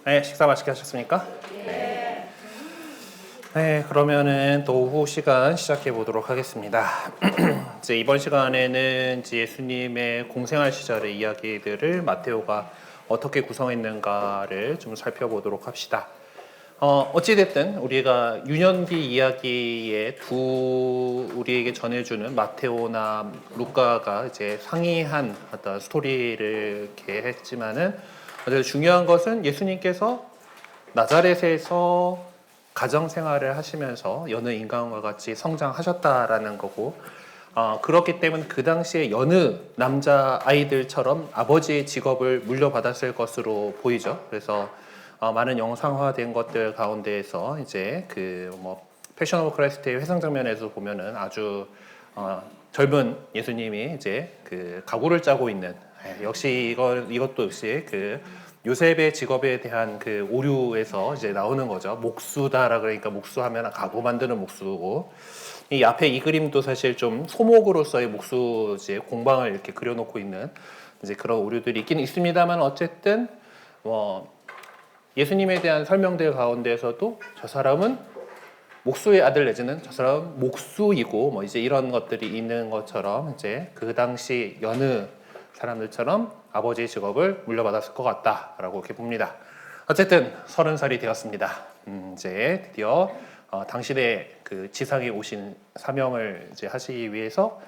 네, 식사 맛있게 하셨습니까? 네, 그러면은 또 오후 시간 시작해 보도록 하겠습니다. 이제 이번 시간에는 이제 예수님의 공생활 시절의 이야기들을 마테오가 어떻게 구성했는가를 좀 살펴보도록 합시다. 어찌됐든 우리가 유년기 이야기에 우리에게 전해주는 마테오나 루카가 이제 상이한 어떤 스토리를 이렇게 했지만은 어쨌든 중요한 것은 예수님께서 나자렛에서 가정 생활을 하시면서 여느 인간과 같이 성장하셨다라는 거고, 그렇기 때문에 그 당시에 여느 남자 아이들처럼 아버지의 직업을 물려받았을 것으로 보이죠. 그래서 많은 영상화된 것들 가운데에서 이제 패션 오브 크라이스트의 회상 장면에서 보면은 아주 젊은 예수님이 이제 가구를 짜고 있는, 역시 이것도 역시 요셉의 직업에 대한 오류에서 이제 나오는 거죠. 목수다라 그러니까 목수하면 가구 만드는 목수고, 이 앞에 이 그림도 사실 좀 소목으로서의 목수 이제 공방을 이렇게 그려놓고 있는 이제 그런 오류들이 있긴 있습니다만, 어쨌든 예수님에 대한 설명들 가운데에서도 저 사람은 목수의 아들 내지는 저 사람은 목수이고 이제 이런 것들이 있는 것처럼 이제 그 당시 여느 사람들처럼 아버지의 직업을 물려받았을 것 같다라고 이렇게 봅니다. 어쨌든 30살이 되었습니다. 이제 드디어 당신의 지상에 오신 사명을 이제 하시기 위해서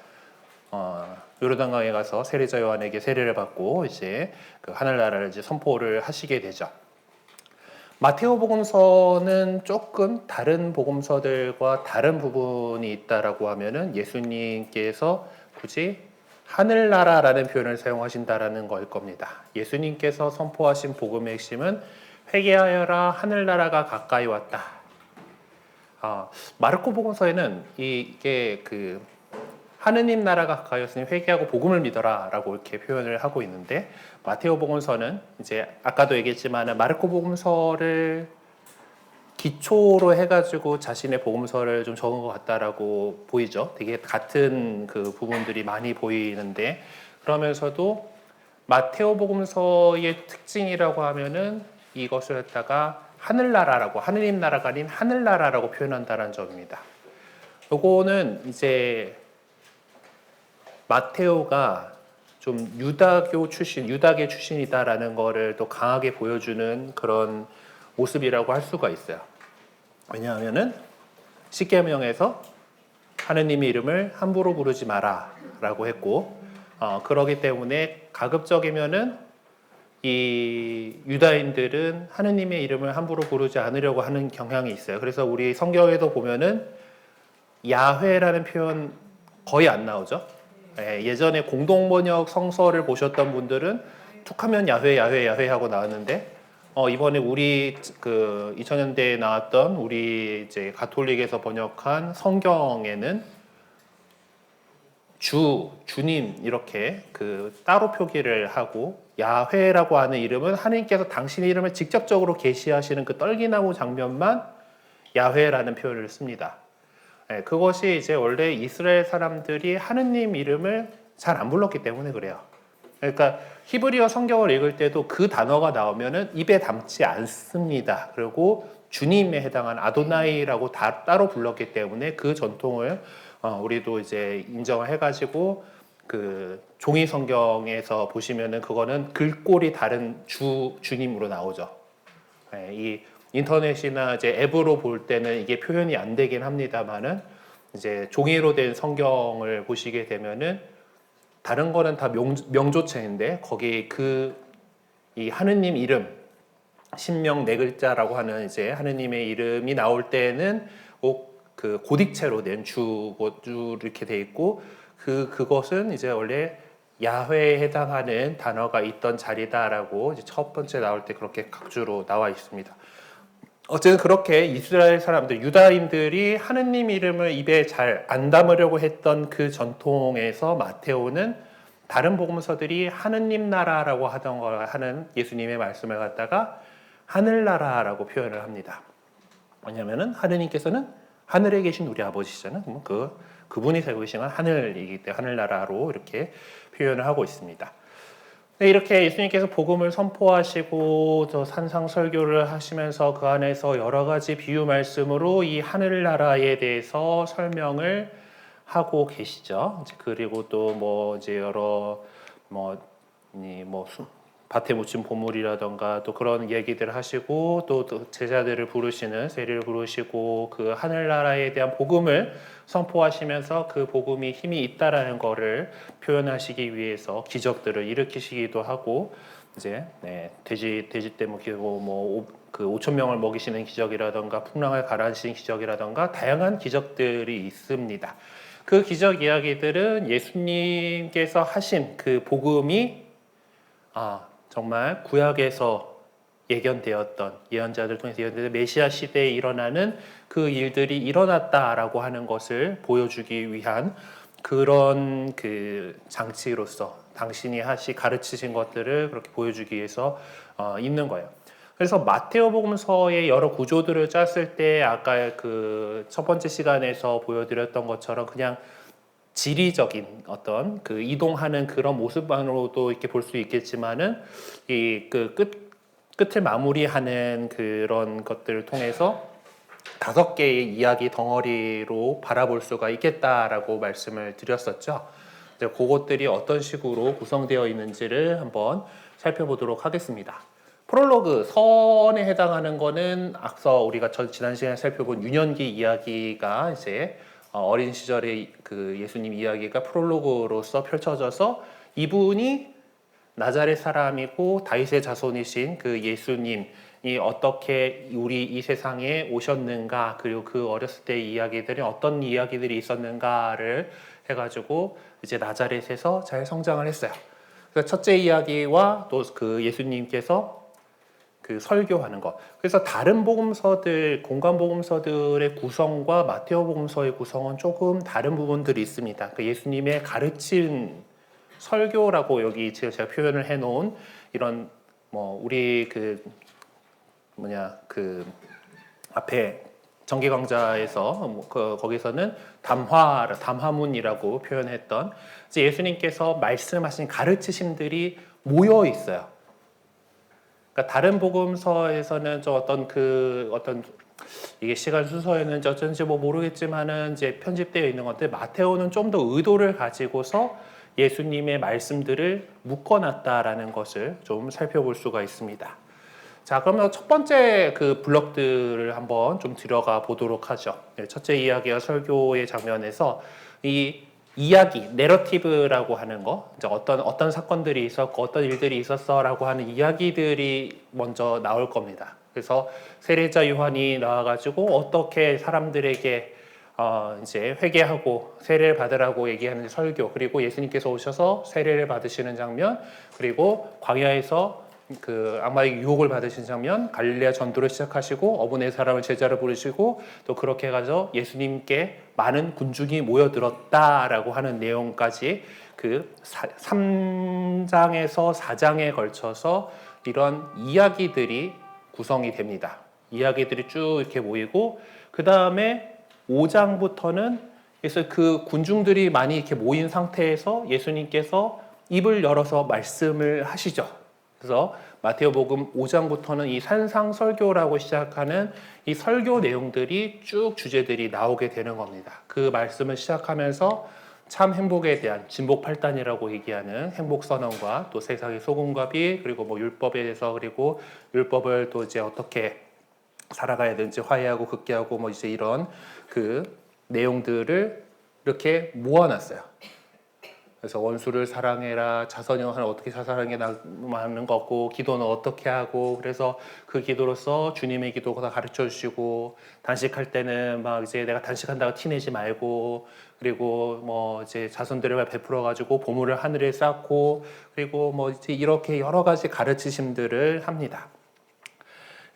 요르단강에 가서 세례자 요한에게 세례를 받고 이제 하늘나라를 이제 선포를 하시게 되죠. 마테오 복음서는 조금 다른 복음서들과 다른 부분이 있다라고 하면은 예수님께서 굳이 하늘나라라는 표현을 사용하신다라는 걸 겁니다. 예수님께서 선포하신 복음의 핵심은 회개하여라 하늘나라가 가까이 왔다. 마르코 복음서에는 이게 하느님 나라가 가까이 왔으니 회개하고 복음을 믿어라라고 이렇게 표현을 하고 있는데, 마테오 복음서는 이제 아까도 얘기했지만 마르코 복음서를 기초로 해가지고 자신의 복음서를 좀 적은 것 같다라고 보이죠. 되게 같은 부분들이 많이 보이는데, 그러면서도 마테오 복음서의 특징이라고 하면은 이것을 갖다가 하늘나라라고, 하느님 나라가 아닌 하늘나라라고 표현한다는 점입니다. 요거는 이제 마테오가 좀 유다계 출신이다라는 거를 또 강하게 보여주는 그런 모습이라고 할 수가 있어요. 왜냐하면은 십계명에서 하느님의 이름을 함부로 부르지 마라라고 했고, 그러기 때문에 가급적이면은 이 유다인들은 하느님의 이름을 함부로 부르지 않으려고 하는 경향이 있어요. 그래서 우리 성경에도 보면은 야훼라는 표현 거의 안 나오죠. 예전에 공동번역 성서를 보셨던 분들은 툭하면 야훼 하고 나왔는데, 이번에 우리 2000년대에 나왔던 우리 이제 가톨릭에서 번역한 성경에는 주님 이렇게 따로 표기를 하고, 야훼라고 하는 이름은 하나님께서 당신의 이름을 직접적으로 계시하시는 떨기나무 장면만 야훼라는 표현을 씁니다. 그것이 이제 원래 이스라엘 사람들이 하느님 이름을 잘 안 불렀기 때문에 그래요. 그러니까 히브리어 성경을 읽을 때도 그 단어가 나오면은 입에 담지 않습니다. 그리고 주님에 해당하는 아도나이라고 따로 불렀기 때문에 그 전통을 우리도 이제 인정을 해가지고 종이 성경에서 보시면은 그거는 글꼴이 다른 주님으로 나오죠. 이 인터넷이나 이제 앱으로 볼 때는 이게 표현이 안 되긴 합니다만은, 이제 종이로 된 성경을 보시게 되면은 다른 거는 다 명조체인데 거기 이 하느님 이름 신명 네 글자라고 하는 이제 하느님의 이름이 나올 때는 꼭 고딕체로 된 주 이렇게 돼 있고, 그것은 이제 원래 야훼에 해당하는 단어가 있던 자리다라고 이제 첫 번째 나올 때 그렇게 각주로 나와 있습니다. 어쨌든 그렇게 이스라엘 사람들, 유다인들이 하느님 이름을 입에 잘 안 담으려고 했던 그 전통에서 마테오는 다른 복음서들이 하느님 나라라고 하는 예수님의 말씀을 갖다가 하늘나라라고 표현을 합니다. 왜냐하면은 하느님께서는 하늘에 계신 우리 아버지시잖아요. 그분이 살고 계신 건 하늘이기 때문에 하늘나라로 이렇게 표현을 하고 있습니다. 네, 이렇게 예수님께서 복음을 선포하시고 또 산상 설교를 하시면서 그 안에서 여러 가지 비유 말씀으로 이 하늘나라에 대해서 설명을 하고 계시죠. 그리고 또 뭐 이제 여러 뭐 밭에 묻힌 보물이라던가 또 그런 얘기들을 하시고 또 제자들을 부르시는 세리를 부르시고 그 하늘나라에 대한 복음을 선포하시면서 그 복음이 힘이 있다라는 거를 표현하시기 위해서 기적들을 일으키시기도 하고 이제 돼지 떼 먹이고 뭐그 5천 명을 먹이시는 기적이라던가 풍랑을 가라앉히신 기적이라던가 다양한 기적들이 있습니다. 그 기적 이야기들은 예수님께서 하신 그 복음이 정말 구약에서 예견되었던 예언자들 통해서 예언되는 메시아 시대에 일어나는 그 일들이 일어났다라고 하는 것을 보여주기 위한 그런 그 장치로서 당신이 가르치신 것들을 그렇게 보여주기 위해서 있는 거예요. 그래서 마테오복음서의 여러 구조들을 짰을 때 아까 그 첫 번째 시간에서 보여드렸던 것처럼 그냥 지리적인 어떤 그 이동하는 그런 모습만으로도 이렇게 볼 수 있겠지만은 이 그 끝을 마무리하는 그런 것들을 통해서 5개의 이야기 덩어리로 바라볼 수가 있겠다라고 말씀을 드렸었죠. 이제 그것들이 어떤 식으로 구성되어 있는지를 한번 살펴보도록 하겠습니다. 프롤로그 서원에 해당하는 거는 앞서 우리가 지난 시간에 살펴본 유년기 이야기가 이제 어린 시절의 그 예수님 이야기가 프롤로그로서 펼쳐져서 이분이 나자렛 사람이고 다윗의 자손이신 그 예수님이 어떻게 우리 이 세상에 오셨는가, 그리고 그 어렸을 때의 이야기들이 어떤 이야기들이 있었는가를 해가지고 이제 나자렛에서 잘 성장을 했어요. 그래서 첫째 이야기와 또 그 예수님께서 그 설교하는 것. 그래서 다른 복음서들, 공간 복음서들의 구성과 마테오 복음서의 구성은 조금 다른 부분들이 있습니다. 그 예수님의 가르친 설교라고 여기 제가 표현을 해놓은 이런 우리 그 앞에 정기강좌에서 거기서는 담화문이라고 표현했던 이제 예수님께서 말씀하신 가르치심들이 모여 있어요. 그러니까 다른 복음서에서는 어떤 이게 시간 순서에는 어쩐지 모르겠지만은 이제 편집되어 있는 건데 마테오는 좀 더 의도를 가지고서 예수님의 말씀들을 묶어놨다라는 것을 좀 살펴볼 수가 있습니다. 자, 그러면 첫 번째 그 블록들을 한번 좀 들어가 보도록 하죠. 첫째 이야기와 설교의 장면에서 이 이야기, 내러티브라고 하는 거, 이제 어떤 사건들이 있었고 어떤 일들이 있었어라고 하는 이야기들이 먼저 나올 겁니다. 그래서 세례자 요한이 나와가지고 어떻게 사람들에게 이제 회개하고 세례를 받으라고 얘기하는 설교, 그리고 예수님께서 오셔서 세례를 받으시는 장면, 그리고 광야에서 그 악마의 유혹을 받으신 장면, 갈릴레아 전도를 시작하시고 어부네 사람을 제자로 부르시고 또 그렇게 해가지고 예수님께 많은 군중이 모여들었다라고 하는 내용까지 그 3장에서 4장에 걸쳐서 이런 이야기들이 구성이 됩니다. 이야기들이 쭉 이렇게 모이고 그 다음에 5장부터는 그래서 그 군중들이 많이 이렇게 모인 상태에서 예수님께서 입을 열어서 말씀을 하시죠. 그래서 마테오복음 5장부터는 이 산상설교라고 시작하는 이 설교 내용들이 쭉 주제들이 나오게 되는 겁니다. 그 말씀을 시작하면서 참 행복에 대한 진복 8단이라고 얘기하는 행복 선언과 또 세상의 소금과 빛, 그리고 율법에 대해서, 그리고 율법을 또 이제 어떻게 살아가야 되는지 화해하고 극계하고 이제 이런 그 내용들을 이렇게 모아놨어요. 그래서 원수를 사랑해라, 자선형을 어떻게 사랑하는 거고, 기도는 어떻게 하고, 그래서 그 기도로서 주님의 기도가 다 가르쳐 주시고, 단식할 때는 이제 내가 단식한다고 티내지 말고, 그리고 이제 자손들을 베풀어 가지고 보물을 하늘에 쌓고, 그리고 이제 이렇게 여러 가지 가르치심들을 합니다.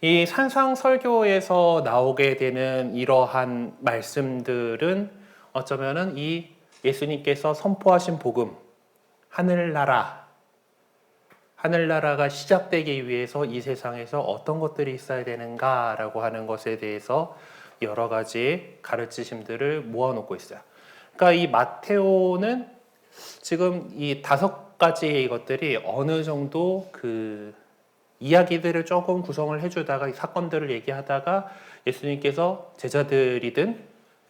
이 산상설교에서 나오게 되는 이러한 말씀들은 어쩌면은 이 예수님께서 선포하신 복음, 하늘나라가 시작되기 위해서 이 세상에서 어떤 것들이 있어야 되는가라고 하는 것에 대해서 여러 가지 가르치심들을 모아놓고 있어요. 그러니까 이 마테오는 지금 이 가지 것들이 어느 정도 그 이야기들을 조금 구성을 해주다가 이 사건들을 얘기하다가 예수님께서 제자들이든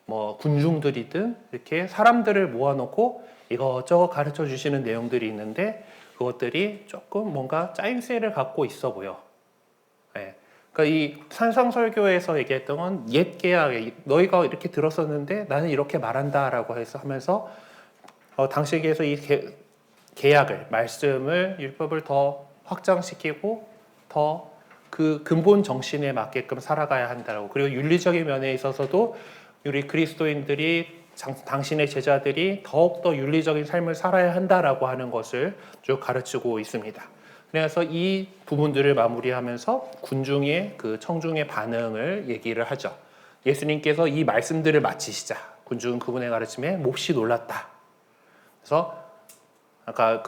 뭐 군중들이든 이렇게 사람들을 모아놓고 이것저것 가르쳐 주시는 내용들이 있는데 그것들이 조금 뭔가 짜임새를 갖고 있어 보여. 네. 그러니까 이 산상설교에서 얘기했던 건 옛 계약에 너희가 이렇게 들었었는데 나는 이렇게 말한다라고 해서 하면서 당시에서 이 계약을 말씀을 율법을 더 확장시키고 더 그 근본 정신에 맞게끔 살아가야 한다라고 그리고 윤리적인 면에 있어서도 우리 그리스도인들이 당신의 제자들이 더욱더 윤리적인 삶을 살아야 한다라고 하는 것을 쭉 가르치고 있습니다. 그래서 이 부분들을 마무리하면서 군중의 그 청중의 반응을 얘기를 하죠. 예수님께서 이 말씀들을 마치시자 군중은 그분의 가르침에 몹시 놀랐다. 그래서 아까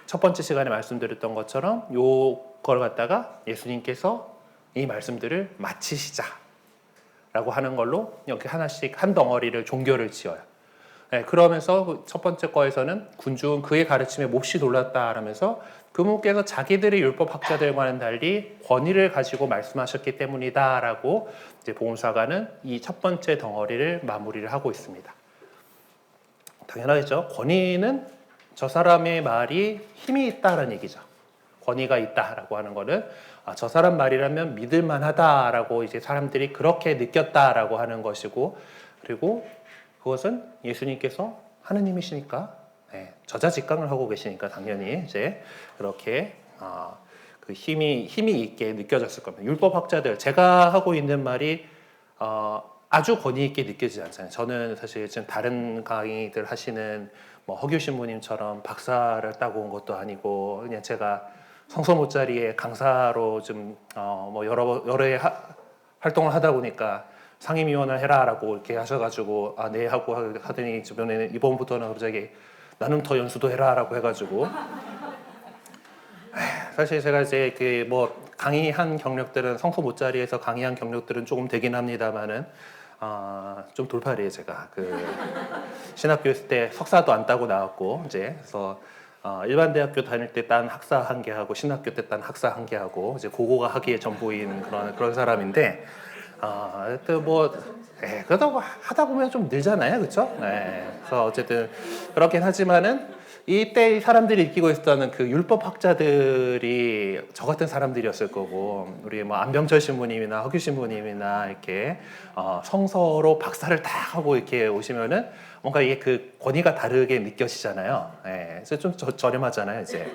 첫 번째 시간에 말씀드렸던 것처럼 요걸 갖다가 예수님께서 이 말씀들을 마치시자라고 하는 걸로 이렇게 하나씩 한 덩어리를 종교를 지어요. 네, 그러면서 첫 번째 거에서는 군중은 그의 가르침에 몹시 놀랐다 하면서 그분께서 자기들의 율법학자들과는 달리 권위를 가지고 말씀하셨기 때문이다라고 이제 복음사가는 이 첫 번째 덩어리를 마무리를 하고 있습니다. 당연하겠죠. 권위는 저 사람의 말이 힘이 있다라는 얘기죠. 권위가 있다라고 하는 거는 저 사람 말이라면 믿을만하다라고 이제 사람들이 그렇게 느꼈다라고 하는 것이고 그리고 그것은 예수님께서 하느님이시니까 저자직강을 하고 계시니까 당연히 이제 그렇게 그 힘이 있게 느껴졌을 겁니다. 율법학자들 제가 하고 있는 말이 아주 권위 있게 느껴지지 않잖아요. 저는 사실 지금 다른 강의들 하시는 뭐 허규 신부님처럼 박사를 따고 온 것도 아니고 그냥 제가 성서 모짜리에 강사로 좀 뭐 여러 해 활동을 하다 보니까 상임위원을 해라라고 이렇게 하셔가지고 네 하고 하더니 주변에는 이번부터는 갑자기 나는 더 연수도 해라라고 해가지고 사실 제가 이제 그 뭐 강의한 경력들은 성서 모짜리에서 강의한 경력들은 조금 되긴 합니다만은 좀 돌팔이에요 제가 그 신학교 있을 때 석사도 안 따고 나왔고 이제 그래서 일반 대학교 다닐 때 딴 학사 한 개 하고 신학교 때 딴 학사 한 개 하고 이제 고거가 하기에 전부인 그런 사람인데 또 뭐 그러다 하다 보면 좀 늘잖아요, 그렇죠? 그래서 어쨌든 그렇긴 하지만은 이때 사람들이 느끼고 있었던 그 율법학자들이 저 같은 사람들이었을 거고 우리 뭐 안병철 신부님이나 허규 신부님이나 이렇게 성서로 박사를 딱 하고 이렇게 오시면은 뭔가 이게 그 권위가 다르게 느껴지잖아요. 그래서 좀 저렴하잖아요, 이제.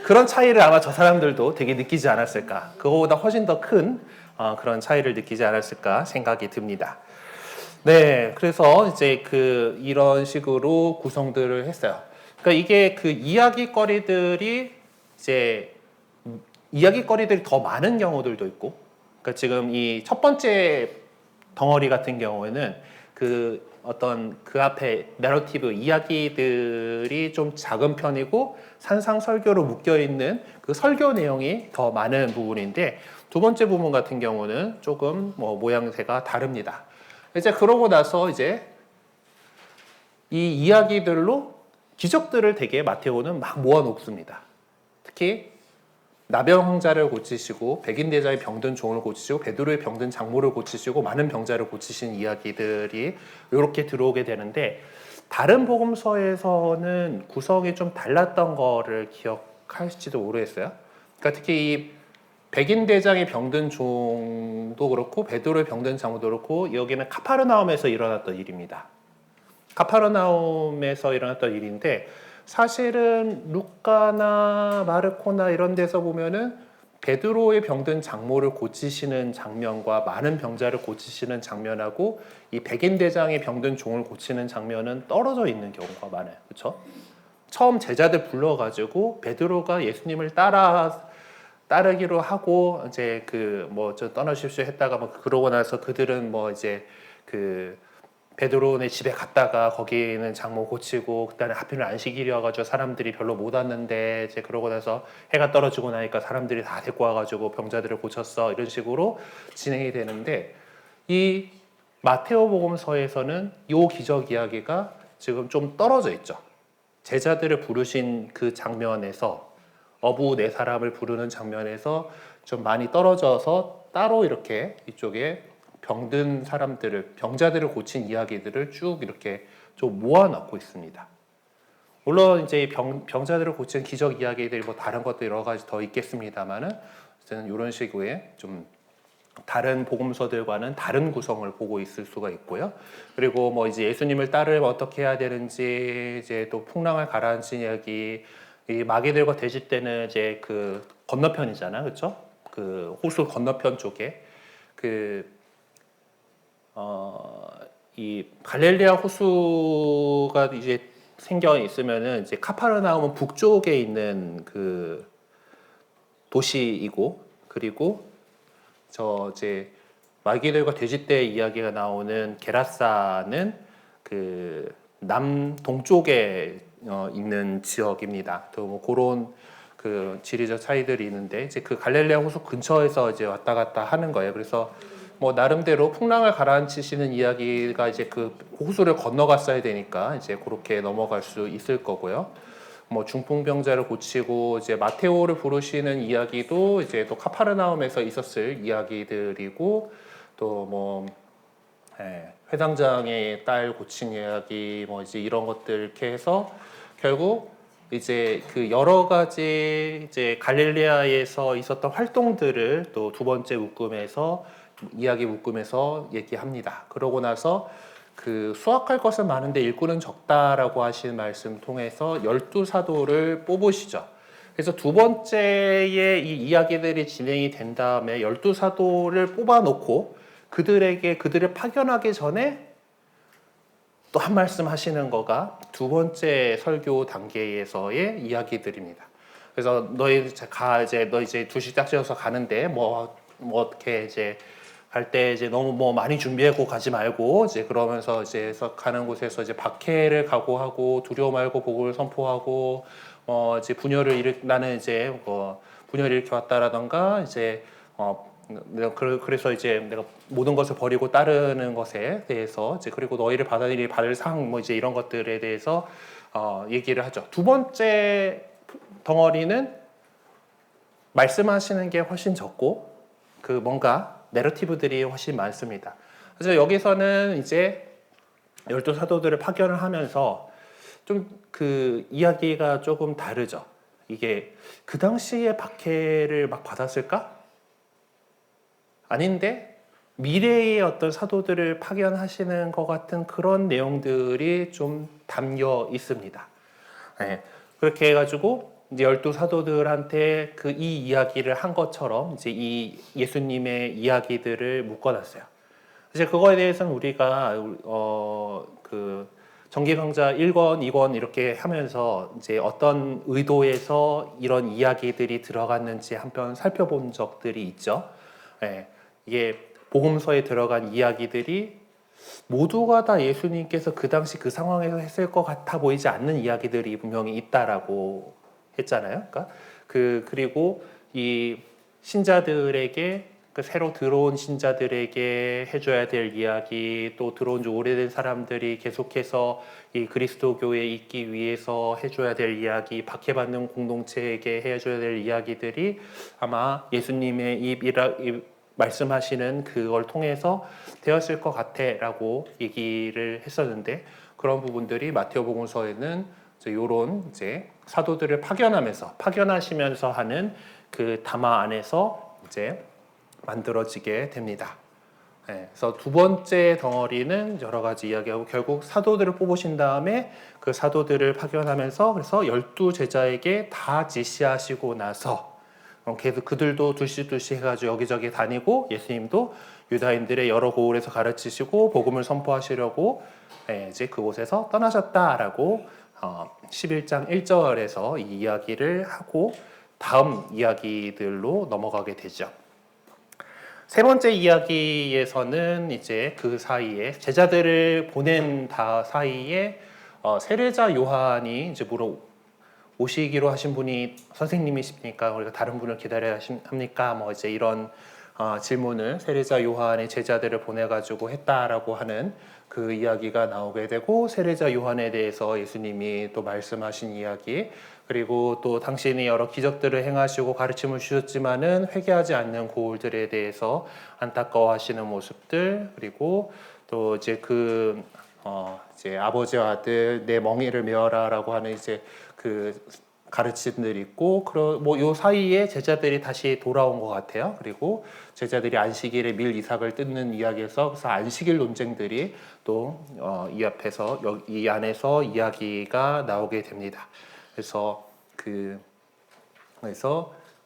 그런 차이를 아마 저 사람들도 되게 느끼지 않았을까. 그거보다 훨씬 더 큰 그런 차이를 느끼지 않았을까 생각이 듭니다. 네, 그래서 이제 이런 식으로 구성들을 했어요. 그러니까 이게 그 이야기거리들이 더 많은 경우들도 있고, 그러니까 지금 이 첫 번째 덩어리 같은 경우에는 어떤 그 앞에 내러티브 이야기들이 좀 작은 편이고 산상설교로 묶여 있는 그 설교 내용이 더 많은 부분인데 두 번째 부분 같은 경우는 조금 뭐 모양새가 다릅니다. 이제 그러고 나서 이제 이 이야기들로 기적들을 되게 마테오는 막 모아놓습니다. 특히 나병 환자를 고치시고 백인 대장의 병든 종을 고치시고 베드로의 병든 장모를 고치시고 많은 병자를 고치신 이야기들이 이렇게 들어오게 되는데 다른 복음서에서는 구성이 좀 달랐던 거를 기억하실지도 모르겠어요. 그러니까 특히 이 백인 대장의 병든 종도 그렇고 베드로의 병든 장모도 그렇고 여기는 카파르나움에서 일어났던 일입니다. 카파르나움에서 일어났던 일인데 사실은 루카나 마르코나 이런 데서 보면은 베드로의 병든 장모를 고치시는 장면과 많은 병자를 고치시는 장면하고 이 백인 대장의 병든 종을 고치는 장면은 떨어져 있는 경우가 많아요. 그렇죠? 처음 제자들 불러가지고 베드로가 예수님을 따르기로 하고 이제 떠나십시오 했다가 그러고 나서 그들은 베드로네 집에 갔다가 거기는 장모 고치고 그다음에 하필 안식일이어가지고 사람들이 별로 못 왔는데 이제 그러고 나서 해가 떨어지고 나니까 사람들이 다 데리고 와가지고 병자들을 고쳤어 이런 식으로 진행이 되는데 이 마테오 복음서에서는 이 기적 이야기가 지금 좀 떨어져 있죠. 제자들을 부르신 그 장면에서 어부 네 사람을 부르는 장면에서 좀 많이 떨어져서 따로 이렇게 이쪽에 병든 사람들을 병자들을 고친 이야기들을 쭉 이렇게 좀 모아놓고 있습니다. 물론 이제 병자들을 고친 기적 이야기들이 뭐 다른 것도 여러 가지 더 있겠습니다만은 저는 이런 식의 좀 다른 복음서들과는 다른 구성을 보고 있을 수가 있고요. 그리고 뭐 이제 예수님을 따르면 어떻게 해야 되는지 이제 또 풍랑을 가라앉힌 이야기, 이 마귀들과 대지 때는 이제 그 건너편이잖아, 그렇죠? 그 호수 건너편 쪽에 그 이 갈릴리아 호수가 이제 생겨 있으면은 이제 카파르나움은 북쪽에 있는 그 도시이고, 그리고 저 이제 마귀들과 돼지 때 이야기가 나오는 게라사는 그 남동쪽에 있는 지역입니다. 또 뭐 그런 그 지리적 차이들이 있는데 이제 그 갈릴레아 호수 근처에서 이제 왔다 갔다 하는 거예요. 그래서 뭐 나름대로 풍랑을 가라앉히시는 이야기가 이제 그 호수를 건너갔어야 되니까 이제 그렇게 넘어갈 수 있을 거고요. 뭐 중풍병자를 고치고 이제 마테오를 부르시는 이야기도 이제 또 카파르나움에서 있었을 이야기들이고 또 뭐 회당장의 딸 고친 이야기 뭐 이제 이런 것들 이렇게 해서 결국 이제 그 여러 가지 이제 갈릴리아에서 있었던 활동들을 또 두 번째 묶음에서 이야기 묶음에서 얘기합니다. 그러고 나서 그 수확할 것은 많은데 일꾼은 적다라고 하신 말씀 통해서 12사도를 뽑으시죠. 그래서 두 번째의 이 이야기들이 진행이 된 다음에 12사도를 뽑아놓고 그들을 파견하기 전에 또 한 말씀 하시는 거가 두 번째 설교 단계에서의 이야기들입니다. 그래서 너 이제 두시 짝지어서 가는데 뭐 어떻게 이제 갈 때 이제 너무 뭐 많이 준비하고 가지 말고 이제 그러면서 이제 가는 곳에서 이제 박해를 각오하고 두려워 말고 복음을 선포하고 이제 나는 이제 분열을 일으켜 왔다라던가 이제 그래서 이제 내가 모든 것을 버리고 따르는 것에 대해서 이제 그리고 너희를 받을 상 뭐 이제 이런 것들에 대해서 얘기를 하죠. 두 번째 덩어리는 말씀하시는 게 훨씬 적고 그 뭔가 내러티브들이 훨씬 많습니다. 그래서 여기서는 이제 12사도들을 파견을 하면서 좀 그 이야기가 조금 다르죠. 이게 그 당시에 박해를 막 받았을까? 아닌데 미래의 어떤 사도들을 파견하시는 것 같은 그런 내용들이 좀 담겨 있습니다. 네. 그렇게 해가지고 이제 12사도들한테 그 이 이야기를 한 것처럼 이제 이 예수님의 이야기들을 묶어놨어요. 이제 그거에 대해서는 우리가 그 정기 강좌 1권, 2권 이렇게 하면서 이제 어떤 의도에서 이런 이야기들이 들어갔는지 한번 살펴본 적들이 있죠. 네. 이게 복음서에 들어간 이야기들이 모두가 다 예수님께서 그 당시 그 상황에서 했을 것 같아 보이지 않는 이야기들이 분명히 있다라고 했잖아요. 그러니까 그리고 이 신자들에게 그 새로 들어온 신자들에게 해줘야 될 이야기, 또 들어온 지 오래된 사람들이 계속해서 이 그리스도 교회에 있기 위해서 해줘야 될 이야기, 박해받는 공동체에게 해줘야 될 이야기들이 아마 예수님의 이 말씀하시는 그걸 통해서 되었을 것 같아라고 얘기를 했었는데 그런 부분들이 마테오복음서에는 이런 이제 사도들을 파견하시면서 하는 그 담화 안에서 이제 만들어지게 됩니다. 네, 그래서 두 번째 덩어리는 여러 가지 이야기하고 결국 사도들을 뽑으신 다음에 그 사도들을 파견하면서 그래서 12제자에게 다 지시하시고 나서 계속 그들도 둘씩 해가지고 여기저기 다니고 예수님도 유다인들의 여러 고을에서 가르치시고 복음을 선포하시려고 이제 그곳에서 떠나셨다라고 11장 1절에서 이 이야기를 하고 다음 이야기들로 넘어가게 되죠. 세 번째 이야기에서는 이제 그 사이에 제자들을 보낸 사이에 세례자 요한이 이제 오시기로 하신 분이 선생님이십니까? 우리가 다른 분을 기다려야 합니까? 뭐 이제 이런 질문을 세례자 요한의 제자들을 보내가지고 했다라고 하는 그 이야기가 나오게 되고, 세례자 요한에 대해서 예수님이 또 말씀하신 이야기, 그리고 또 당신이 여러 기적들을 행하시고 가르침을 주셨지만은 회개하지 않는 고울들에 대해서 안타까워하시는 모습들, 그리고 또 이제 이제 아버지와 아들 내 멍에를 메어라라고 하는 이제 그 가르침들이 있고, 요 사이에 제자들이 다시 돌아온 것 같아요. 그리고 제자들이 안식일에 밀 이삭을 뜯는 이야기에서 그래서 안식일 논쟁들이 또 이 앞에서 이 안에서 이야기가 나오게 됩니다. 그래서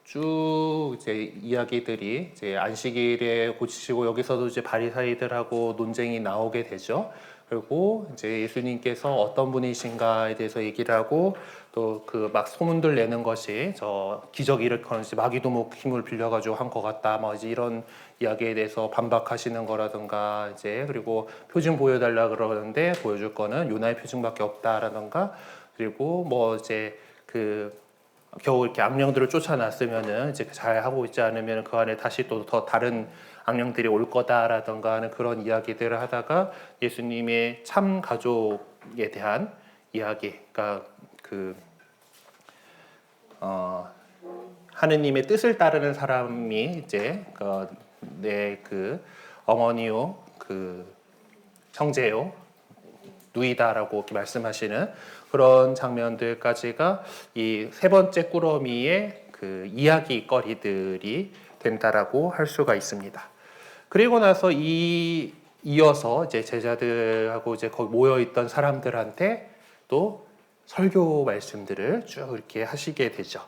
쭉 이제 이야기들이 이제 안식일에 고치시고, 여기서도 이제 바리사이들하고 논쟁이 나오게 되죠. 그리고 이제 예수님께서 어떤 분이신가에 대해서 얘기를 하고, 또 그 막 소문들 내는 것이 저 기적 일으키는 마귀도 뭐 힘을 빌려가지고 한 것 같다, 뭐 이제 이런 이야기에 대해서 반박하시는 거라든가, 이제 그리고 표징 보여달라 그러는데 보여줄 거는 요나의 표징밖에 없다라든가, 그리고 뭐 이제 겨우 이렇게 악령들을 쫓아놨으면은 이제 잘 하고 있지 않으면 그 안에 다시 또 더 다른 악령들이 올 거다라던가 하는 그런 이야기들을 하다가, 예수님의 참 가족에 대한 이야기, 그러니까 하느님의 뜻을 따르는 사람이 이제 내 어머니요, 형제요, 누이다라고 말씀하시는 그런 장면들까지가 이 세 번째 꾸러미의 그 이야기거리들이 된다라고 할 수가 있습니다. 그리고 나서 이어서 이제 제자들하고 이제 거기 모여 있던 사람들한테 또 설교 말씀들을 쭉 이렇게 하시게 되죠.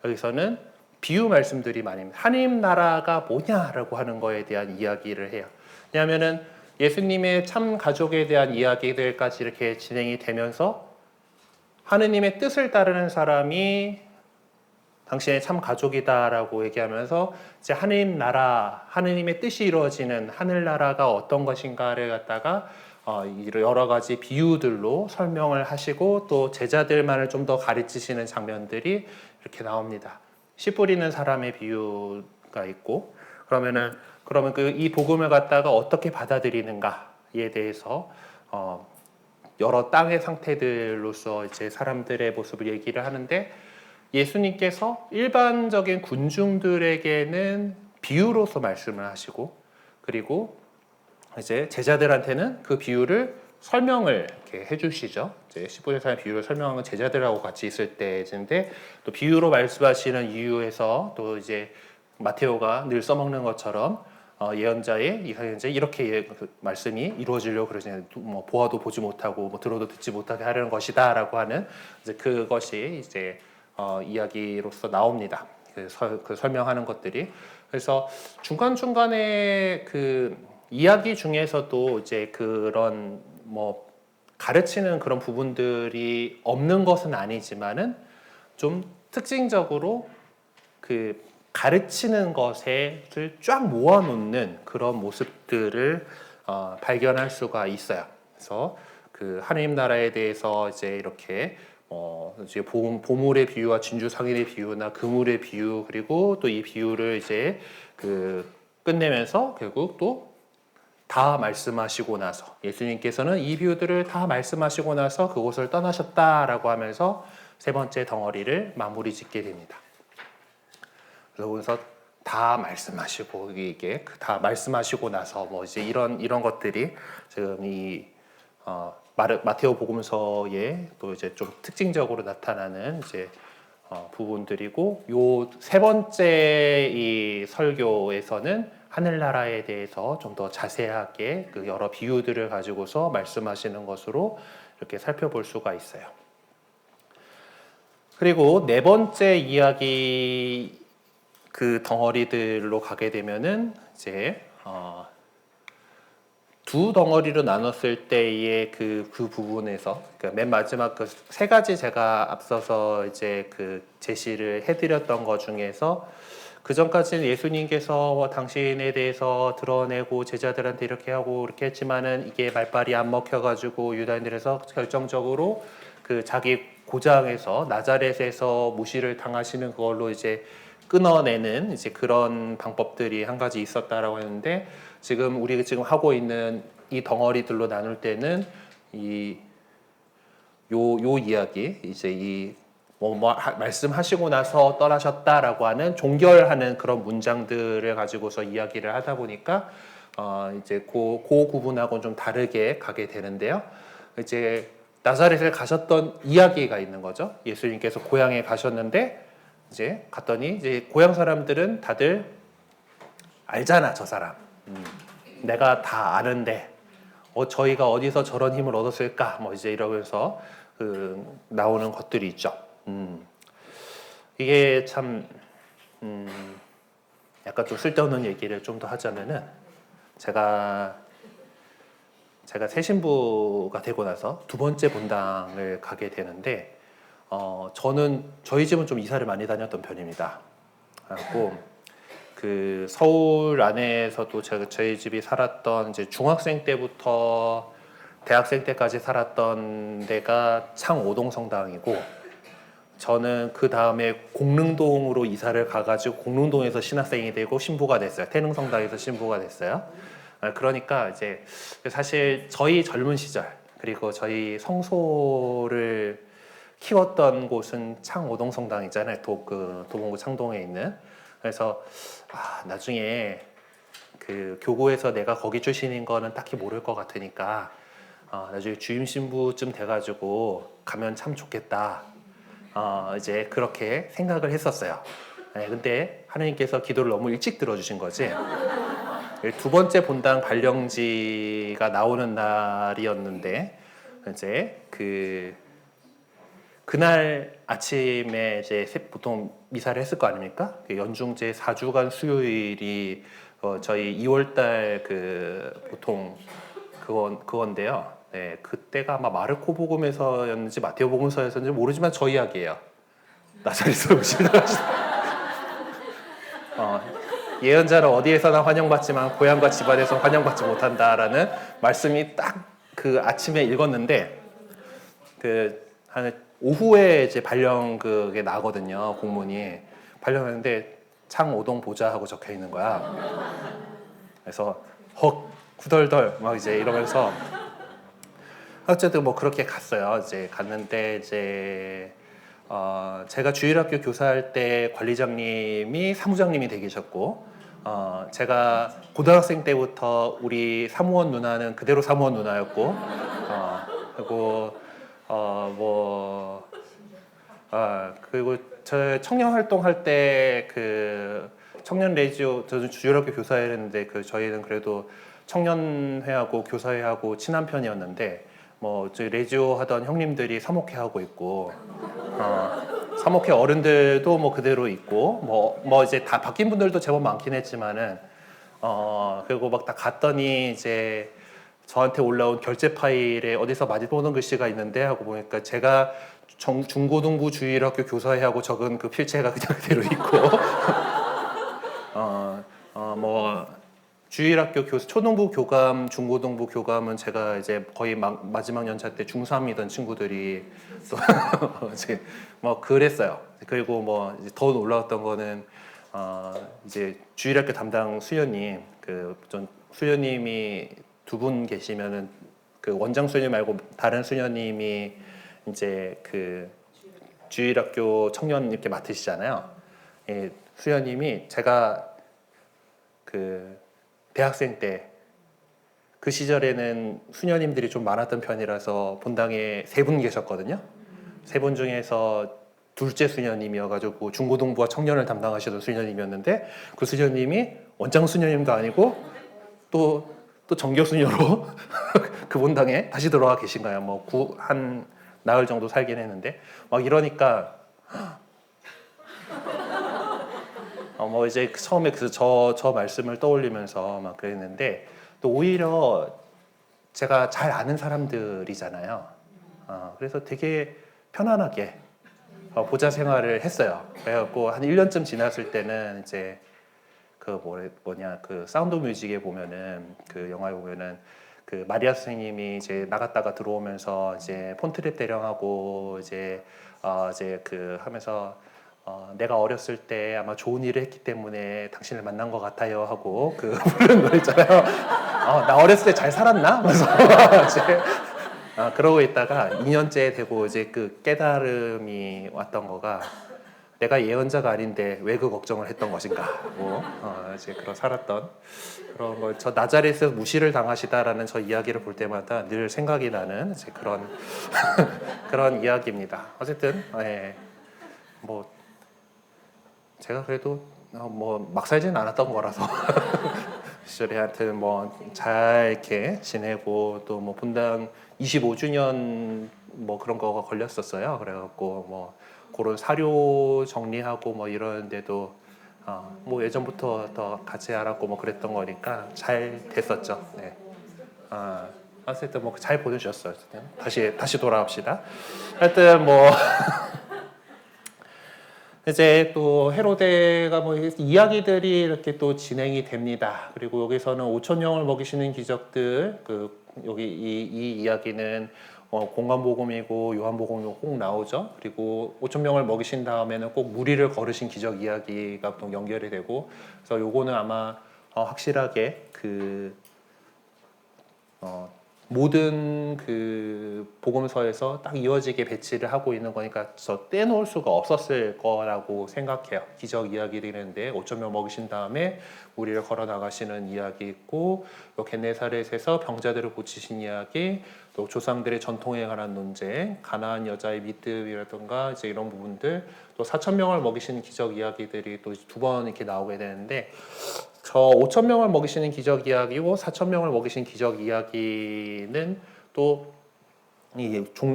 여기서는 비유 말씀들이 많습니다. 하나님 나라가 뭐냐라고 하는 거에 대한 이야기를 해요. 왜냐하면은 예수님의 참 가족에 대한 이야기들까지 이렇게 진행이 되면서 하느님의 뜻을 따르는 사람이 당신의 참 가족이다라고 얘기하면서 이제 하느님 나라, 하느님의 뜻이 이루어지는 하늘나라가 어떤 것인가를 갖다가 여러 가지 비유들로 설명을 하시고, 또 제자들만을 좀 더 가르치시는 장면들이 이렇게 나옵니다. 씨 뿌리는 사람의 비유가 있고, 그러면 이 복음을 갖다가 어떻게 받아들이는가에 대해서 여러 땅의 상태들로서 이제 사람들의 모습을 얘기를 하는데, 예수님께서 일반적인 군중들에게는 비유로서 말씀을 하시고, 그리고 이제 제자들한테는 그 비유를 설명을 이렇게 해주시죠. 이제 10분의 3의 비유를 설명하는 제자들하고 같이 있을 때인데, 또 비유로 말씀하시는 이유에서 또 이제 마테오가 늘 써먹는 것처럼 예언자의 이사야의 이렇게 말씀이 이루어지려고 그러잖아요. 뭐 보아도 보지 못하고 뭐 들어도 듣지 못하게 하려는 것이다라고 하는 이제 그것이 이제 이야기로서 나옵니다. 그 설명하는 것들이. 그래서 중간중간에 그 이야기 중에서도 이제 그런 뭐 가르치는 그런 부분들이 없는 것은 아니지만은 좀 특징적으로 그 가르치는 것을 쫙 모아놓는 그런 모습들을 발견할 수가 있어요. 그래서 그 하느님 나라에 대해서 이제 이렇게 이제 보물의 비유와 진주 상인의 비유나 그물의 비유, 그리고 또 이 비유를 이제 끝내면서 결국 또 다 말씀하시고 나서, 예수님께서는 이 비유들을 다 말씀하시고 나서 그곳을 떠나셨다라고 하면서 세 번째 덩어리를 마무리 짓게 됩니다. 그래서 다 말씀하시고, 이게 다 말씀하시고 나서 뭐 이제 이런 것들이 지금 이 마테오 복음서에 또 이제 좀 특징적으로 나타나는 이제 부분들이고, 요 세 번째 이 설교에서는 하늘나라에 대해서 좀 더 자세하게 그 여러 비유들을 가지고서 말씀하시는 것으로 이렇게 살펴볼 수가 있어요. 그리고 네 번째 이야기 그 덩어리들로 가게 되면은 이제 두 덩어리로 나눴을 때의 그 부분에서, 그러니까 맨 마지막 그 세 가지 제가 앞서서 이제 그 제시를 해드렸던 것 중에서, 그 전까지는 예수님께서 당신에 대해서 드러내고 제자들한테 이렇게 하고 이렇게 했지만은 이게 말빨이 안 먹혀가지고 유다인들에서 결정적으로 그 자기 고장에서 나자렛에서 무시를 당하시는 그걸로 이제 끊어내는 이제 그런 방법들이 한 가지 있었다라고 했는데, 지금 우리가 지금 하고 있는 이 덩어리들로 나눌 때는 요 이야기 이제 말씀하시고 나서 떠나셨다라고 하는 종결하는 그런 문장들을 가지고서 이야기를 하다 보니까 이제 그 구분하고는 좀 다르게 가게 되는데요. 이제 나사렛을 가셨던 이야기가 있는 거죠. 예수님께서 고향에 가셨는데 이제 갔더니 이제 고향 사람들은 다들 알잖아, 저 사람. 내가 다 아는데 저희가 어디서 저런 힘을 얻었을까? 뭐 이제 이러면서 나오는 것들이 있죠. 이게 참 약간 좀 쓸데없는 얘기를 좀 더 하자면은 제가 새신부가 되고 나서 두 번째 본당을 가게 되는데 저는 저희 집은 좀 이사를 많이 다녔던 편입니다. 그리고 그 서울 안에서도 저희 집이 살았던 이제 중학생 때부터 대학생 때까지 살았던 데가 창오동 성당이고 저는 그 다음에 공릉동으로 이사를 가가지고 공릉동에서 신학생이 되고 신부가 됐어요. 태릉성당에서 신부가 됐어요. 그러니까 이제 사실 저희 젊은 시절 그리고 저희 성소를 키웠던 곳은 창오동 성당이잖아요. 도봉구 창동에 있는. 그래서 나중에 그 교구에서 내가 거기 출신인 거는 딱히 모를 것 같으니까 나중에 주임 신부쯤 돼가지고 가면 참 좋겠다. 이제 그렇게 생각을 했었어요. 네, 근데 하나님께서 기도를 너무 일찍 들어주신 거지. 두 번째 본당 발령지가 나오는 날이었는데 이제 그날 아침에 이제 보통 미사를 했을 거 아닙니까? 연중제 4주간 수요일이 저희 2월달 보통 그건데요. 네, 그때가 아마 마르코 복음에서였는지 마테오 복음서였는지 모르지만 저 이야기예요. 나사렛으로 오시다. 예언자는 어디에서나 환영받지만 고향과 집안에서 환영받지 못한다라는 말씀이 딱 그 아침에 읽었는데 한 오후에 이제 발령 그게 나거든요. 공문이 발령하는데 창오동 보좌 하고 적혀 있는 거야. 그래서 헉 후덜덜 막 이제 이러면서 어쨌든 뭐 그렇게 갔어요. 이제 갔는데 이제 제가 주일학교 교사할 때 관리장님이 사무장님이 되게 계셨고 제가 고등학생 때부터 우리 사무원 누나는 그대로 사무원 누나였고 그리고 그리고 저 청년 활동할 때 청년 레지오 저는 주일학교 교사였는데 저희는 그래도 청년회하고 교사회하고 친한 편이었는데 저희 레지오 하던 형님들이 사목회 하고 있고 사목회 어른들도 뭐 그대로 있고 이제 다 바뀐 분들도 제법 많긴 했지만은 그리고 막 딱 갔더니 이제 저한테 올라온 결제 파일에 어디서 많이 보는 글씨가 있는데 하고 보니까 제가 중고등부 주일학교 교사회하고 적은 그 필체가 그냥 그대로 있고 주일학교 초등부 교감, 중고등부 교감은 제가 이제 거의 마지막 연차 때 중3이던 친구들이 또 이제 그랬어요. 그리고 이제 더 놀라웠던 거는 이제 주일학교 담당 수녀님 전 수녀님이 두 분 계시면은 원장 수녀님 말고 다른 수녀님이 이제 주일학교 청년 이렇게 맡으시잖아요. 수녀님이 제가 대학생 때 그 시절에는 수녀님들이 좀 많았던 편이라서 본당에 3분 계셨거든요. 3분 중에서 둘째 수녀님이어가지고 중고등부와 청년을 담당하시던 수녀님이었는데 그 수녀님이 원장 수녀님도 아니고 또 정교 수녀로 그 본당에 다시 들어와 계신 거예요. 한 나흘 정도 살긴 했는데 이러니까 이제 처음에 저 말씀을 떠올리면서 막 그랬는데 또 오히려 제가 잘 아는 사람들이잖아요. 그래서 되게 편안하게 보좌 생활을 했어요. 그래갖고 한 1년쯤 지났을 때는 이제 사운드 뮤직에 보면은 영화에 보면은 마리아 선생님이 이제 나갔다가 들어오면서 이제 폰트랩 대령하고 이제 하면서 내가 어렸을 때 아마 좋은 일을 했기 때문에 당신을 만난 것 같아요 하고 그 부르는 노래 있잖아요. 나 어렸을 때 잘 살았나? 그래서 이제 그러고 있다가 2년째 되고 이제 그 깨달음이 왔던 거가 내가 예언자가 아닌데 왜 그 걱정을 했던 것인가? 뭐 이제 그런 살았던 그런 걸 저 나자렛에서 무시를 당하시다라는 저 이야기를 볼 때마다 늘 생각이 나는 이제 그런 그런 이야기입니다. 어쨌든 뭐 제가 그래도 뭐 막 살지는 않았던 거라서 시절에 하여튼 뭐 잘 이렇게 지내고 또 뭐 분당 25주년 뭐 그런 거가 걸렸었어요. 그래갖고 뭐 그런 사료 정리하고 뭐 이러는데도 뭐 예전부터 더 같이 알았고 뭐 그랬던 거니까 잘 됐었죠. 네. 어쨌든 뭐 잘 보내주셨어요. 다시 돌아옵시다. 하여튼 뭐 이제 또 헤로데가 뭐 이야기들이 이렇게 또 진행이 됩니다. 그리고 여기서는 5천 영을 먹이시는 기적들, 여기 이 이야기는 공관복음이고 요한복음이 꼭 나오죠. 그리고 5천 명을 먹이신 다음에는 꼭 무리를 걸으신 기적 이야기가 또 연결이 되고, 그래서 요거는 아마 확실하게 모든 그 복음서에서 딱 이어지게 배치를 하고 있는 거니까 저 떼놓을 수가 없었을 거라고 생각해요. 기적 이야기들인데 5천 명 먹이신 다음에 우리를 걸어 나가시는 이야기 있고, 또 겟네사렛에서 병자들을 고치신 이야기, 또 조상들의 전통에 관한 논쟁, 가나안 여자의 믿음이라든가 이제 이런 부분들, 또 4천 명을 먹이신 기적 이야기들이 또 두 번 이렇게 나오게 되는데, 저 5천 명을 먹이시는 기적 이야기고 4천 명을 먹이신 기적 이야기는 또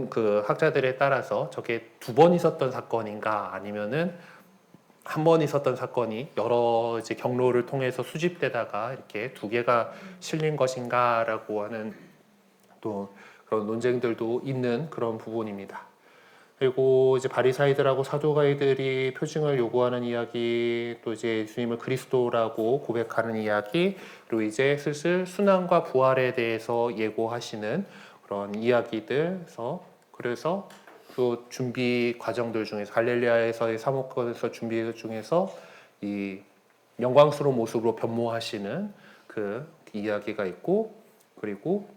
그 학자들에 따라서 저게 두 번 있었던 사건인가 아니면은 한 번 있었던 사건이 여러 이제 경로를 통해서 수집되다가 이렇게 두 개가 실린 것인가라고 하는 또 그런 논쟁들도 있는 그런 부분입니다. 그리고 이제 바리사이들하고 사두가이들이 표징을 요구하는 이야기, 또 이제 예수님을 그리스도라고 고백하는 이야기, 그리고 이제 슬슬 순환과 부활에 대해서 예고하시는 그런 이야기들. 그래서 그 준비 과정들 중에서 갈릴리아에서의 사목권에서 준비 중에서 이 영광스러운 모습으로 변모하시는 그 이야기가 있고, 그리고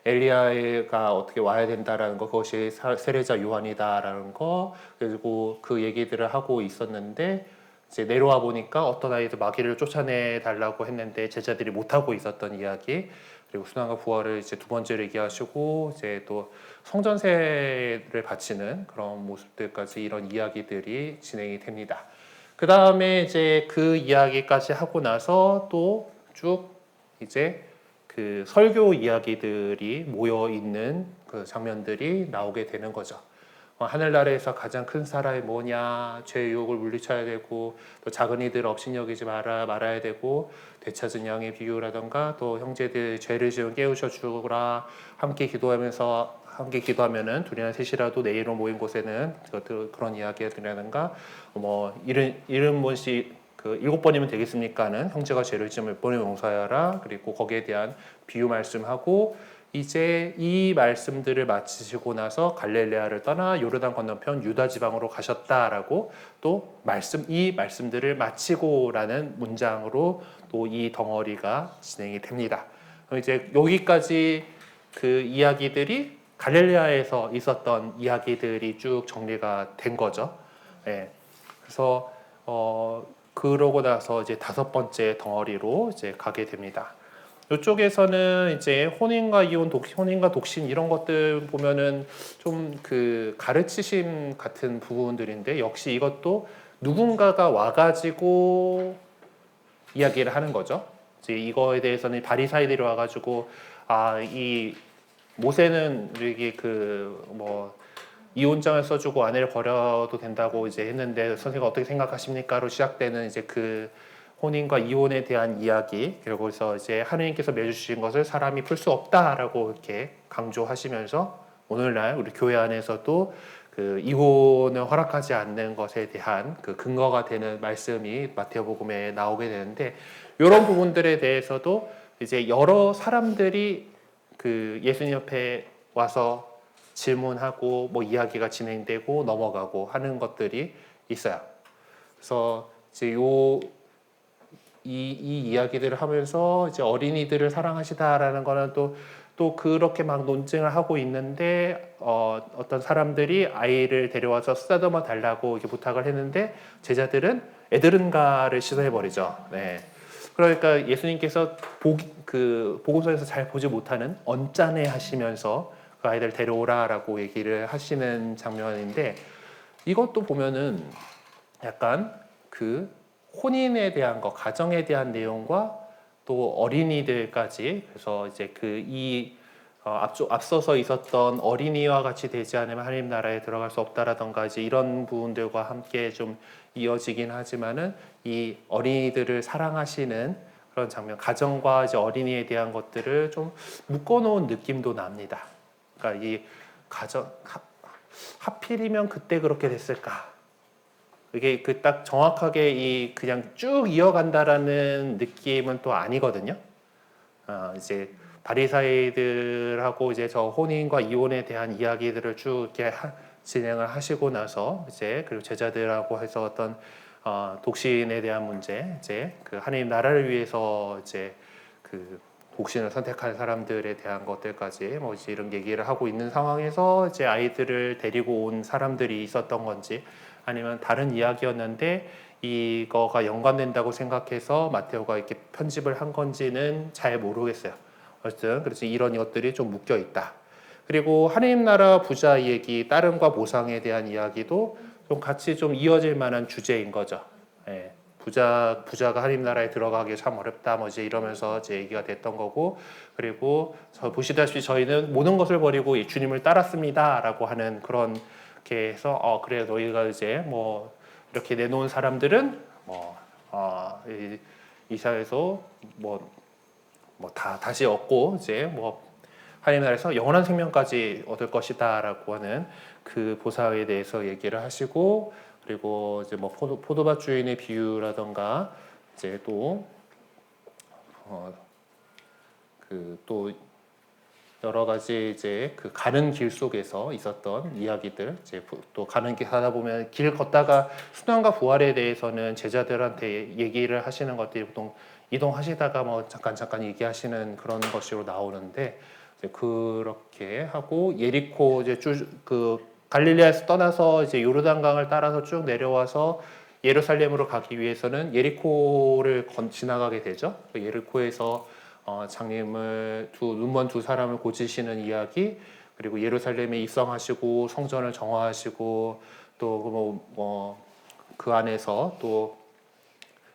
엘리야가 어떻게 와야 된다라는 거, 그것이 세례자 요한이다라는 거, 그리고 그 얘기들을 하고 있었는데 이제 내려와 보니까 어떤 아이들 마귀를 쫓아내 달라고 했는데 제자들이 못 하고 있었던 이야기, 그리고 순환과 부활을 이제 두 번째로 얘기하시고 이제 또 성전세를 바치는 그런 모습들까지 이런 이야기들이 진행이 됩니다. 그 다음에 이제 그 이야기까지 하고 나서 또 쭉 이제 그 설교 이야기들이 모여 있는 그 장면들이 나오게 되는 거죠. 하늘나라에서 가장 큰 사람이 뭐냐, 죄의 유혹을 물리쳐야 되고, 또 작은 이들 업신여기지 말아야 되고, 되찾은 양의 비유라던가, 또 형제들 죄를 지은 깨우쳐 주라, 함께 기도하면은 둘이나 셋이라도 내 이름 모인 곳에는 그런 이야기들이라든가, 뭐 이른 번씩 그 7번이면 되겠습니까는 형제가 죄를 지으면 몇 번을 용서하여라. 그리고 거기에 대한 비유 말씀하고, 이제 이 말씀들을 마치시고 나서 갈릴레아를 떠나 요르단 건너편 유다 지방으로 가셨다라고 또 이 말씀들을 마치고라는 문장으로 또 이 덩어리가 진행이 됩니다. 이제 여기까지 그 이야기들이 갈릴레아에서 있었던 이야기들이 쭉 정리가 된 거죠. 그래서 그러고 나서 이제 다섯 번째 덩어리로 이제 가게 됩니다. 이쪽에서는 이제 혼인과 독신 이런 것들 보면은 좀 그 가르치심 같은 부분들인데, 역시 이것도 누군가가 와가지고 이야기를 하는 거죠. 이제 이거에 대해서는 바리사이들이 와가지고 이 모세는 이게 이혼장을 써주고 아내를 버려도 된다고 이제 했는데 선생님 어떻게 생각하십니까?로 시작되는 이제 그 혼인과 이혼에 대한 이야기, 그리고서 이제 하느님께서 맺어주신 것을 사람이 풀 수 없다라고 이렇게 강조하시면서 오늘날 우리 교회 안에서도 그 이혼을 허락하지 않는 것에 대한 그 근거가 되는 말씀이 마태복음에 나오게 되는데, 이런 부분들에 대해서도 이제 여러 사람들이 그 예수님 옆에 와서 질문하고 뭐 이야기가 진행되고 넘어가고 하는 것들이 있어요. 그래서 이제 이 이야기들을 하면서 이제 어린이들을 사랑하시다라는 거는 또 그렇게 막 논쟁을 하고 있는데 어떤 사람들이 아이를 데려와서 쓰다듬어 달라고 이렇게 부탁을 했는데 제자들은 애들은가를 시도해 버리죠. 네. 그러니까 예수님께서 복음서에서 잘 보지 못하는 언짢아 하시면서 그 아이들 데려오라라고 얘기를 하시는 장면인데 이것도 보면은 약간 그 혼인에 대한 거, 가정에 대한 내용과 또 어린이들까지 그래서 이제 앞서서 있었던 어린이와 같이 되지 않으면 하나님 나라에 들어갈 수 없다라던가 이제 이런 부분들과 함께 좀 이어지긴 하지만은 이 어린이들을 사랑하시는 그런 장면, 가정과 이제 어린이에 대한 것들을 좀 묶어놓은 느낌도 납니다. 그러니까 이 하필이면 그때 그렇게 됐을까? 이게 딱 정확하게 그냥 쭉 이어간다라는 느낌은 또 아니거든요. 이제 바리사이들하고 이제 저 혼인과 이혼에 대한 이야기들을 쭉 이렇게 진행을 하시고 나서 이제 그리고 제자들하고 해서 어떤 독신에 대한 문제, 이제 그 하나님 나라를 위해서 이제 그 독신을 선택한 사람들에 대한 것들까지 뭐 이제 이런 얘기를 하고 있는 상황에서 이제 아이들을 데리고 온 사람들이 있었던 건지 아니면 다른 이야기였는데 이거가 연관된다고 생각해서 마테오가 이렇게 편집을 한 건지는 잘 모르겠어요. 어쨌든 그래서 이런 것들이 좀 묶여 있다. 그리고 하나님 나라 부자 얘기, 따름과 보상에 대한 이야기도 좀 같이 좀 이어질 만한 주제인 거죠. 예. 부자가 하나님 나라에 들어가기 참 어렵다. 뭐 이제 이러면서 이제 얘기가 됐던 거고, 그리고 보시다시피 저희는 모든 것을 버리고 주님을 따랐습니다라고 하는 그런 게 해서 그래 너희가 이제 뭐 이렇게 내놓은 사람들은 이 사회에서 다시 얻고 이제 뭐 하나님 나라에서 영원한 생명까지 얻을 것이다라고 하는 그 보상에 대해서 얘기를 하시고 그리고 이제 뭐 포도밭 주인의 비유라던가 이제 또 여러 가지 이제 그 가는 길 속에서 있었던 이야기들 이제 또 가는 길 하다 보면 길 걷다가 순환과 부활에 대해서는 제자들한테 얘기를 하시는 것들이 보통 이동하시다가 뭐 잠깐 얘기하시는 그런 것으로 나오는데 이제 그렇게 하고 예리코 이제 갈릴리아에서 떠나서 이제 요르단강을 따라서 쭉 내려와서 예루살렘으로 가기 위해서는 예리코를 지나가게 되죠. 예리코에서 장님을 눈먼 두 사람을 고치시는 이야기 그리고 예루살렘에 입성하시고 성전을 정화하시고 또 그 안에서 또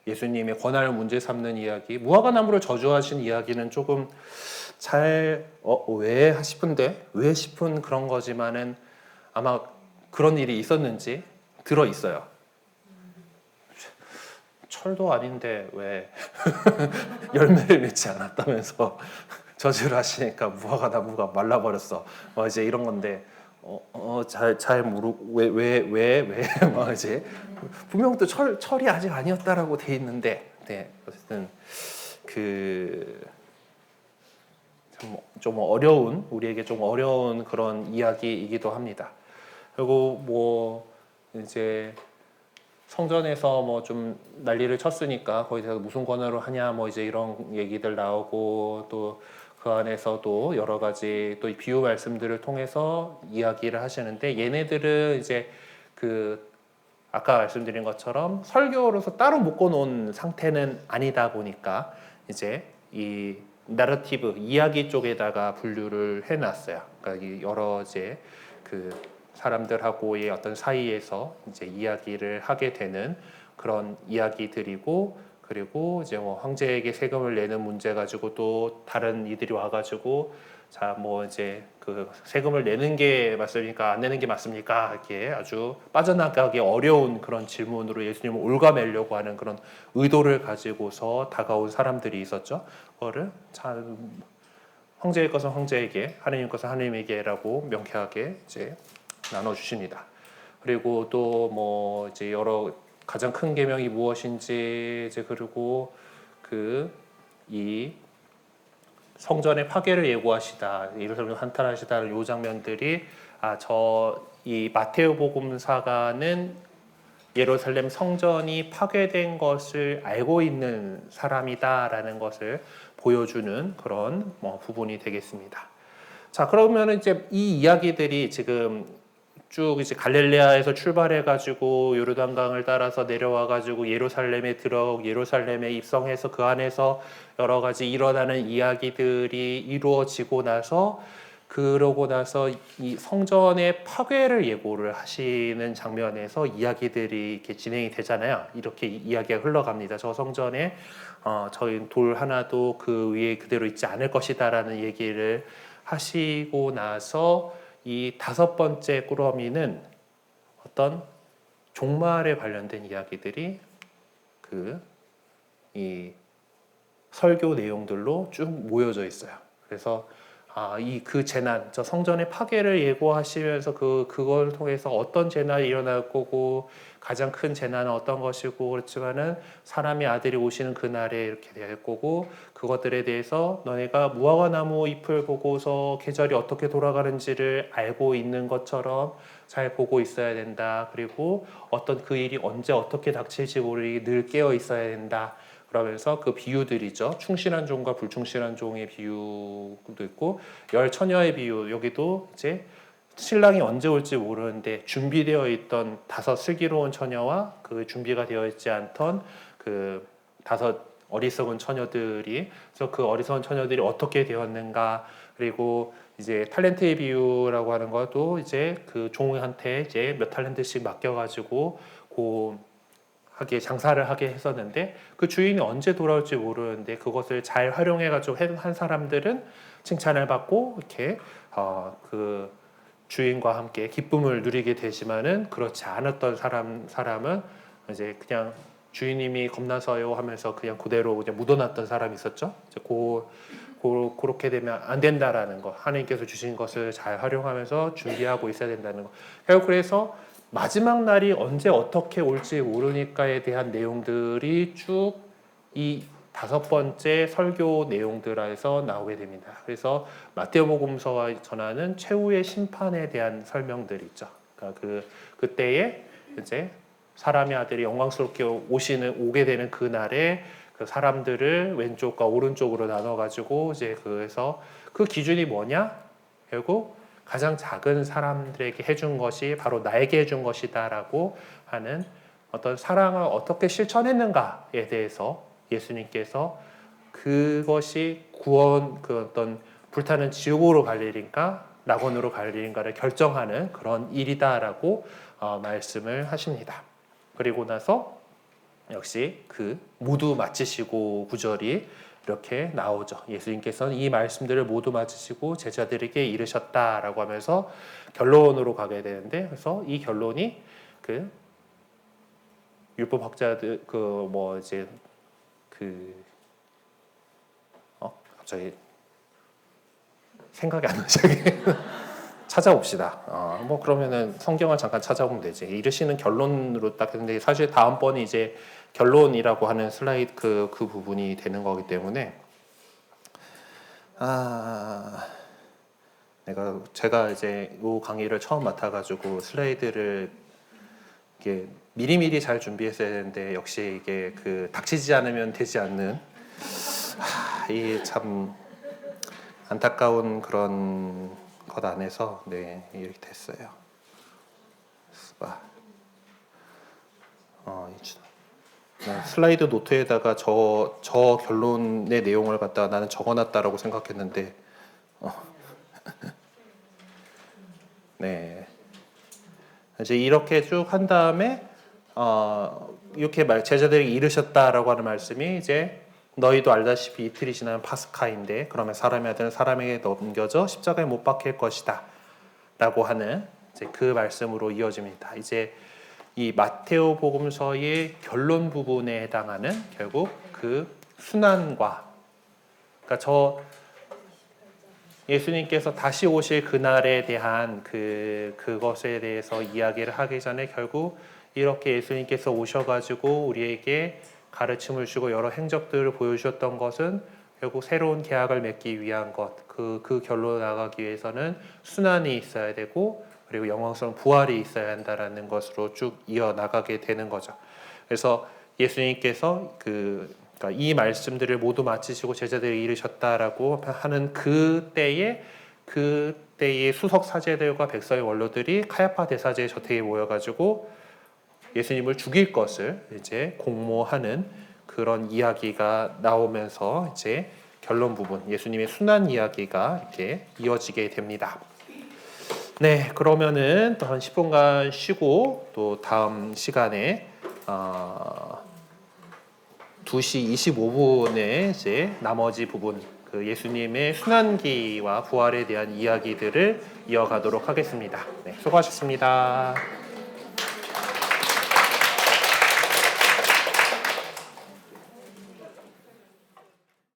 예수님의 권한을 문제 삼는 이야기 무화과나무를 저주하신 이야기는 조금 왜 싶은 그런 거지만은 아마 그런 일이 있었는지 들어 있어요. 철도 아닌데 왜 열매를 맺지 않았다면서 저주를 하시니까 무화과 나무가 말라버렸어. 이제 이런 건데 잘 모르고 막 이제 분명 또 철이 아직 아니었다라고 돼 있는데 네 어쨌든 좀 우리에게 좀 어려운 그런 이야기이기도 합니다. 그리고 뭐 이제 성전에서 뭐 좀 난리를 쳤으니까 거기서 무슨 권한으로 하냐 뭐 이제 이런 얘기들 나오고 또 그 안에서도 여러 가지 또 비유 말씀들을 통해서 이야기를 하시는데 얘네들은 이제 아까 말씀드린 것처럼 설교로서 따로 묶어놓은 상태는 아니다 보니까 이제 이 나러티브 이야기 쪽에다가 분류를 해놨어요. 그러니까 여러 이제 사람들하고의 어떤 사이에서 이제 이야기를 하게 되는 그런 이야기들이고 그리고 이제 뭐 황제에게 세금을 내는 문제 가지고 또 다른 이들이 와가지고 자 뭐 이제 세금을 내는 게 맞습니까 안 내는 게 맞습니까 이렇게 아주 빠져나가기 어려운 그런 질문으로 예수님을 올가매려고 하는 그런 의도를 가지고서 다가온 사람들이 있었죠. 그거를 참 황제의 것은 황제에게 하나님 것은 하나님에게라고 명쾌하게 이제 나눠 주십니다. 그리고 또 뭐 이제 가장 큰 계명이 무엇인지 이제 그리고 이 성전의 파괴를 예고하시다, 예루살렘 한탄하시다는 요 장면들이 이 마테오 복음사가는 예루살렘 성전이 파괴된 것을 알고 있는 사람이다라는 것을 보여주는 그런 부분이 되겠습니다. 자, 그러면 이제 이 이야기들이 지금 쭉 이제 갈릴레아에서 출발해가지고 요르단강을 따라서 내려와가지고 예루살렘에 입성해서 그 안에서 여러 가지 일어나는 이야기들이 이루어지고 나서 그러고 나서 이 성전의 파괴를 예고를 하시는 장면에서 이야기들이 이렇게 진행이 되잖아요. 이렇게 이야기가 흘러갑니다. 저 성전에 저희 돌 하나도 그 위에 그대로 있지 않을 것이다라는 얘기를 하시고 나서 이 다섯 번째 꾸러미는 어떤 종말에 관련된 이야기들이 이 설교 내용들로 쭉 모여져 있어요. 그래서 그 재난, 저 성전의 파괴를 예고하시면서 그걸 통해서 어떤 재난이 일어날 거고 가장 큰 재난은 어떤 것이고 그렇지만은 사람의 아들이 오시는 그날에 이렇게 될 거고 그것들에 대해서 너네가 무화과나무 잎을 보고서 계절이 어떻게 돌아가는지를 알고 있는 것처럼 잘 보고 있어야 된다. 그리고 어떤 그 일이 언제 어떻게 닥칠지 모르게 늘 깨어 있어야 된다. 그러면서 그 비유들이죠. 충실한 종과 불충실한 종의 비유도 있고 열 처녀의 비유, 여기도 이제 신랑이 언제 올지 모르는데 준비되어 있던 다섯 슬기로운 처녀와 그 준비가 되어 있지 않던 그 다섯 어리석은 처녀들이, 그래서 그 어리석은 처녀들이 어떻게 되었는가, 그리고 이제 탤런트의 비유라고 하는 것도 이제 그 종한테 이제 몇 탤런트씩 맡겨가지고 하게 장사를 하게 했었는데 그 주인이 언제 돌아올지 모르는데 그것을 잘 활용해가지고 한 사람들은 칭찬을 받고 이렇게 그 주인과 함께 기쁨을 누리게 되지만은 그렇지 않았던 사람은 이제 그냥 주인님이 겁나서요 하면서 그냥 그대로 그냥 묻어놨던 사람이 있었죠. 이제 그렇게 되면 안 된다라는 거, 하나님께서 주신 것을 잘 활용하면서 준비하고 있어야 된다는 거. 결국 그래서 마지막 날이 언제 어떻게 올지 모르니까에 대한 내용들이 쭉 이 다섯 번째 설교 내용들에서 나오게 됩니다. 그래서 마태복음서와 전하는 최후의 심판에 대한 설명들이 있죠. 그러니까 그때에 이제 사람의 아들이 영광스럽게 오게 되는 그 날에 그 사람들을 왼쪽과 오른쪽으로 나눠 가지고 이제 그래서 그 기준이 뭐냐? 결국 가장 작은 사람들에게 해준 것이 바로 나에게 해준 것이다라고 하는 어떤 사랑을 어떻게 실천했는가에 대해서 예수님께서 그것이 그 어떤 불타는 지옥으로 갈 일인가 낙원으로 갈 일인가를 결정하는 그런 일이다라고 말씀을 하십니다. 그리고 나서 역시 그 모두 마치시고 구절이 이렇게 나오죠. 예수님께서는 이 말씀들을 모두 마치시고 제자들에게 이르셨다라고 하면서 결론으로 가게 되는데, 그래서 이 결론이 그 율법학자들 갑자기 생각이 안 나죠. 찾아봅시다. 그러면은 성경을 잠깐 찾아보면 되지. 이르시는 결론으로 딱 했는데 사실 다음번에 이제 결론이라고 하는 슬라이드 그 부분이 되는 거기 때문에 제가 이제 이 강의를 처음 맡아가지고 슬라이드를 이게 미리미리 잘 준비했어야 되는데 역시 이게 닥치지 않으면 되지 않는 이 참 안타까운 그런 것 안에서 이렇게 됐어요. 슬라이드 노트에다가 저 결론의 내용을 갖다가 나는 적어놨다라고 생각했는데 네, 이제 이렇게 쭉 한 다음에 이렇게 제자들에게 이르셨다라고 하는 말씀이 이제 너희도 알다시피 이틀이 지나면 파스카인데 그러면 사람의 아들은 사람에게 넘겨져 십자가에 못 박힐 것이다 라고 하는 이제 그 말씀으로 이어집니다. 이제 이 마테오 복음서의 결론 부분에 해당하는 결국 그 순환과, 그러니까 예수님께서 다시 오실 그날에 대한 그것에 대해서 이야기를 하기 전에 결국 이렇게 예수님께서 오셔가지고 우리에게 가르침을 주고 여러 행적들을 보여주셨던 것은 결국 새로운 계약을 맺기 위한 것, 그 결론에 나가기 위해서는 순환이 있어야 되고 그리고 영광스러운 부활이 있어야 한다라는 것으로 쭉 이어나가게 되는 거죠. 그래서 예수님께서 그러니까 이 말씀들을 모두 마치시고 제자들이 이르셨다라고 하는 그때의 수석 사제들과 백성의 원로들이 카야파 대사제의 저택에 모여가지고 예수님을 죽일 것을 이제 공모하는 그런 이야기가 나오면서 이제 결론 부분 예수님의 순환 이야기가 이렇게 이어지게 됩니다. 네, 그러면은 또 한 10분간 쉬고 또 다음 시간에 2시 25분에 이제 나머지 부분 그 예수님의 순환기와 부활에 대한 이야기들을 이어가도록 하겠습니다. 네, 수고하셨습니다.